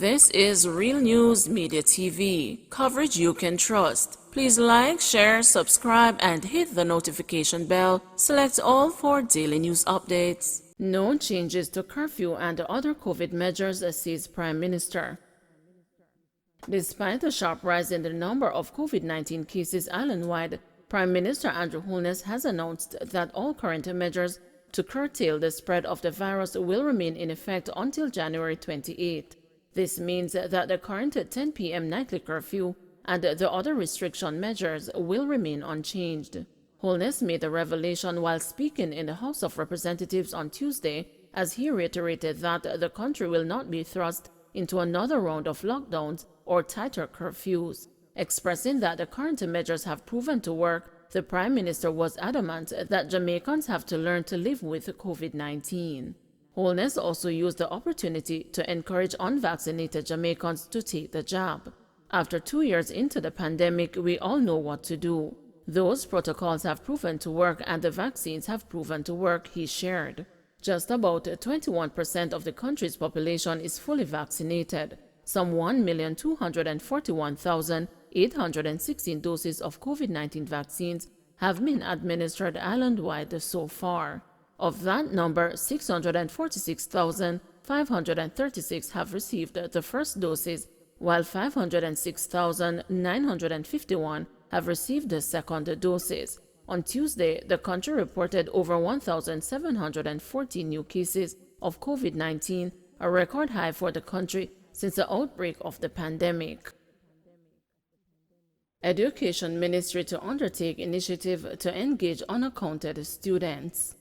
This is Real News Media TV, coverage you can trust. Please like, share, subscribe, and hit the notification bell. Select all for daily news updates. No changes to curfew and other COVID measures, says Prime Minister. Despite a sharp rise in the number of COVID-19 cases island-wide, Prime Minister Andrew Holness has announced that all current measures to curtail the spread of the virus will remain in effect until January 28. This means that the current 10 p.m. nightly curfew and the other restriction measures will remain unchanged. Holness made the revelation while speaking in the House of Representatives on Tuesday, as he reiterated that the country will not be thrust into another round of lockdowns or tighter curfews. Expressing that the current measures have proven to work, the Prime Minister was adamant that Jamaicans have to learn to live with COVID-19. Holness also used the opportunity to encourage unvaccinated Jamaicans to take the jab. After 2 years into the pandemic, we all know what to do. Those protocols have proven to work and the vaccines have proven to work, he shared. Just about 21% of the country's population is fully vaccinated. Some 1,241,816 doses of COVID-19 vaccines have been administered island-wide so far. Of that number, 646,536 have received the first doses, while 506,951 have received the second doses. On Tuesday, the country reported over 1,740 new cases of COVID-19, a record high for the country since the outbreak of the pandemic. Education Ministry to undertake initiative to engage unaccounted students.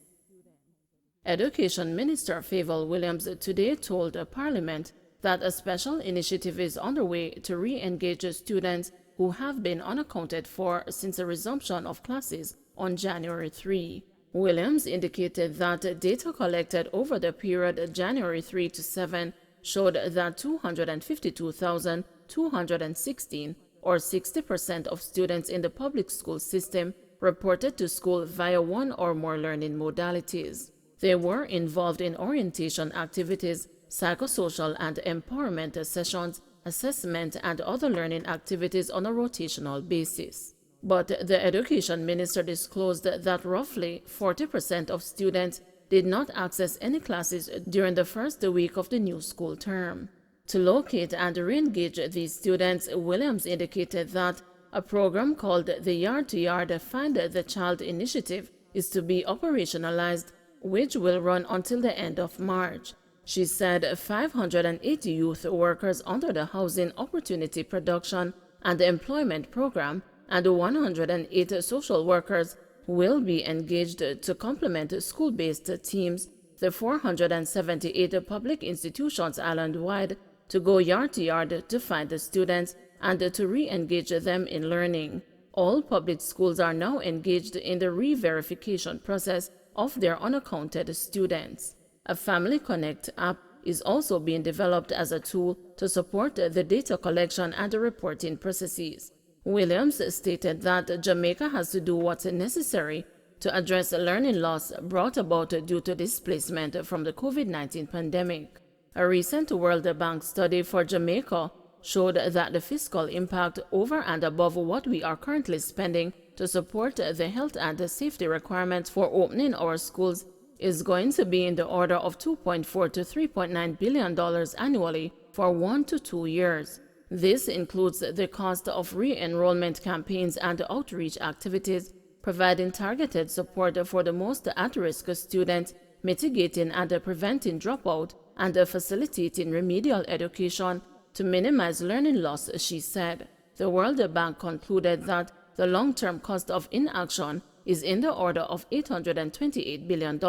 Education Minister Favour Williams today told Parliament that a special initiative is underway to re-engage students who have been unaccounted for since the resumption of classes on January 3. Williams indicated that data collected over the period January 3 to 7 showed that 252,216, or 60% of students in the public school system, reported to school via one or more learning modalities. They were involved in orientation activities, psychosocial and empowerment sessions, assessment, and other learning activities on a rotational basis. But the Education Minister disclosed that roughly 40% of students did not access any classes during the first week of the new school term. To locate and re-engage these students, Williams indicated that a program called the Yard-to-Yard Find the Child initiative is to be operationalized, which will run until the end of March. She said 580 youth workers under the Housing Opportunity Production and Employment Program and 108 social workers will be engaged to complement school-based teams, the 478 public institutions island-wide, to go yard-to-yard to find the students and to re-engage them in learning. All public schools are now engaged in the re-verification process of their unaccounted students. A Family Connect app is also being developed as a tool to support the data collection and the reporting processes. Williams stated that Jamaica has to do what's necessary to address learning loss brought about due to displacement from the COVID-19 pandemic. A recent World Bank study for Jamaica showed that the fiscal impact over and above what we are currently spending to support the health and safety requirements for opening our schools is going to be in the order of $2.4 to $3.9 billion annually for 1 to 2 years. This includes the cost of re-enrollment campaigns and outreach activities, providing targeted support for the most at-risk students, mitigating and preventing dropout, and facilitating remedial education to minimize learning loss, she said. The World Bank concluded that the long-term cost of inaction is in the order of $828 billion,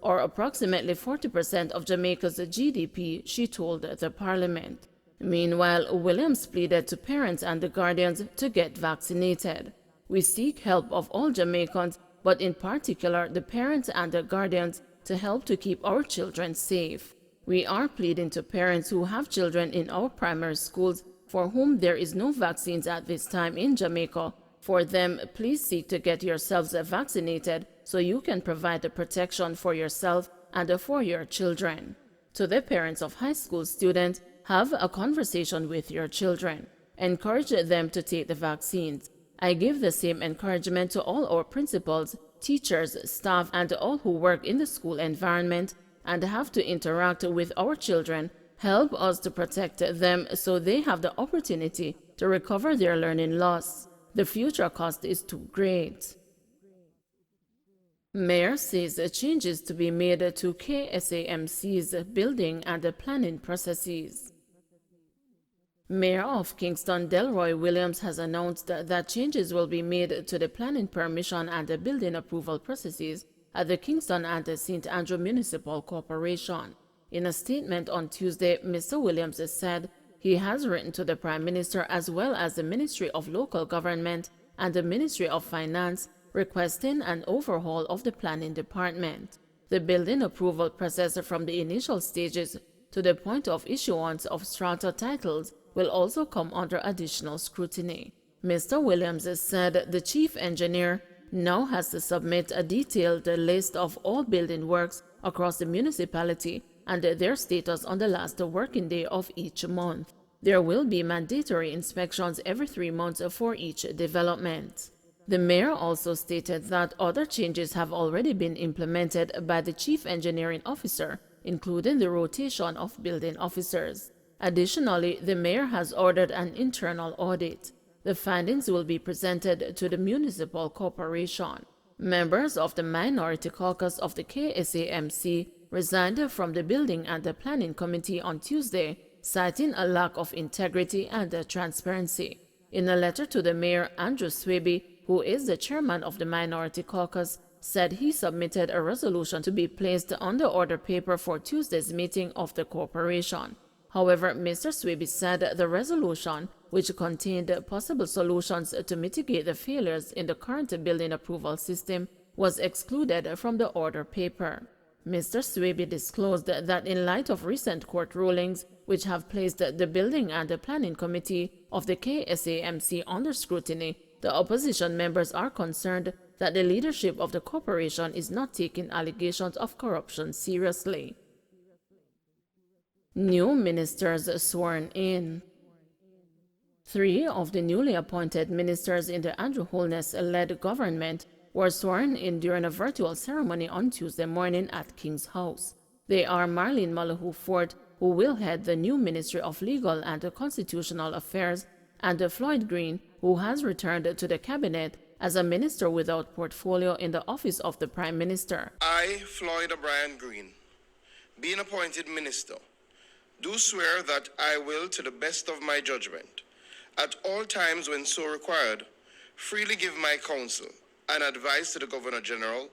or approximately 40% of Jamaica's GDP, she told the Parliament. Meanwhile, Williams pleaded to parents and the guardians to get vaccinated. We seek help of all Jamaicans, but in particular the parents and the guardians, to help to keep our children safe. We are pleading to parents who have children in our primary schools for whom there is no vaccines at this time in Jamaica. For them, please seek to get yourselves vaccinated so you can provide the protection for yourself and for your children. To the parents of high school students, Have a conversation with your children. Encourage them to take the vaccines. I give the same encouragement to all our principals, teachers, staff, and all who work in the school environment and have to interact with our children. Help us to protect them so they have the opportunity to recover their learning loss. The future cost is too great. Mayor says changes to be made to KSAMC's building and the planning processes. Mayor of Kingston, Delroy Williams, has announced that changes will be made to the planning permission and the building approval processes at the Kingston and St Andrew Municipal Corporation. In a statement on Tuesday, Mr. Williams said he has written to the Prime Minister as well as the Ministry of Local Government and the Ministry of Finance requesting an overhaul of the planning department. The building approval process from the initial stages to the point of issuance of strata titles will also come under additional scrutiny. Mr. Williams said the chief engineer now has to submit a detailed list of all building works across the municipality and their status on the last working day of each month. There will be mandatory inspections every 3 months for each development. The mayor also stated that other changes have already been implemented by the chief engineering officer, including the rotation of building officers. Additionally, the mayor has ordered an internal audit. The findings will be presented to the municipal corporation. Members of the minority caucus of the KSAMC resigned from the building and the planning committee on Tuesday, citing a lack of integrity and transparency. In a letter to the mayor, Andrew Swaby, who is the chairman of the minority caucus, said he submitted a resolution to be placed on the order paper for Tuesday's meeting of the corporation. However, Mr. Swaby said the resolution, which contained possible solutions to mitigate the failures in the current building approval system, was excluded from the order paper. Mr. Swaby disclosed that in light of recent court rulings, which have placed the building and the planning committee of the KSAMC under scrutiny, the opposition members are concerned that the leadership of the corporation is not taking allegations of corruption seriously. New ministers sworn in. 3 of the newly appointed ministers in the Andrew Holness-led government were sworn in during a virtual ceremony on Tuesday morning at King's House. They are Marlene Malahoo Fort, who will head the new Ministry of Legal and Constitutional Affairs, and Floyd Green, who has returned to the cabinet as a minister without portfolio in the office of the Prime Minister. I, Floyd O'Brien Green, being appointed minister, do swear that I will, to the best of my judgment, at all times when so required, freely give my counsel and advice to the Governor General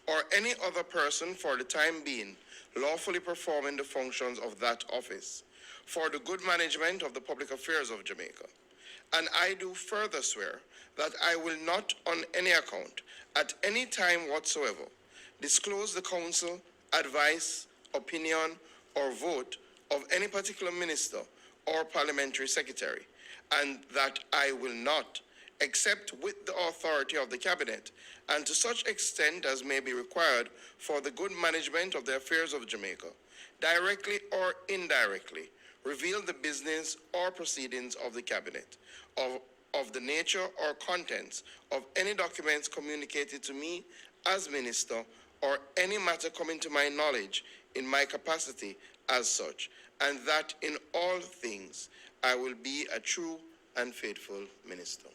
or any other person for the time being lawfully performing the functions of that office for the good management of the public affairs of Jamaica. And I do further swear that I will not on any account, at any time whatsoever, disclose the counsel, advice, opinion, or vote of any particular minister or parliamentary secretary, and that I will not, except with the authority of the cabinet, and to such extent as may be required for the good management of the affairs of Jamaica, directly or indirectly, reveal the business or proceedings of the cabinet, of the nature or contents of any documents communicated to me as minister, or any matter coming to my knowledge in my capacity as such, and that in all things I will be a true and faithful minister.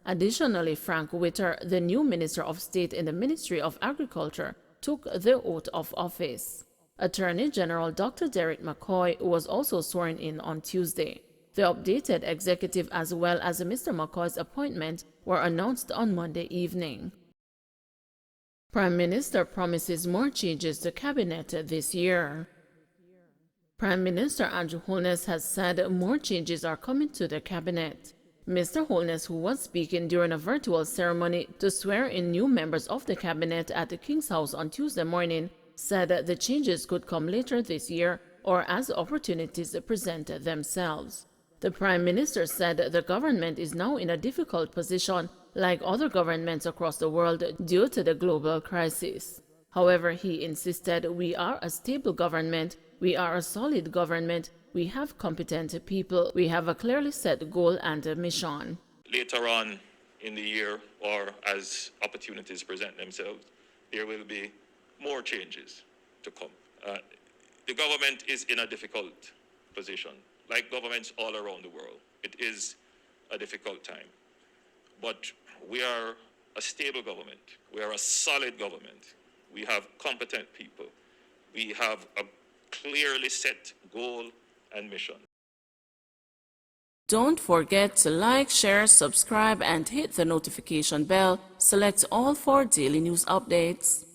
Additionally, Frank Witter, the new Minister of State in the Ministry of Agriculture, took the oath of office. Attorney General Dr. Derek McCoy was also sworn in on Tuesday. The updated executive as well as Mr. McCoy's appointment were announced on Monday evening. Prime Minister promises more changes to cabinet this year. Prime Minister Andrew Holness has said more changes are coming to the cabinet. Mr. Holness, who was speaking during a virtual ceremony to swear in new members of the cabinet at the King's House on Tuesday morning, said the changes could come later this year or as opportunities present themselves. The Prime Minister said the government is now in a difficult position, like other governments across the world, due to the global crisis. However, he insisted, "We are a stable government, we are a solid government, We have competent people. We have a clearly set goal and a mission. Later on in the year, or as opportunities present themselves, there will be more changes to come. The government is in a difficult position, like governments all around the world. It is a difficult time. But we are a stable government. We are a solid government. We have competent people. We have a clearly set goal and mission. Don't forget to like, share, subscribe, and hit the notification bell. Select all for daily news updates.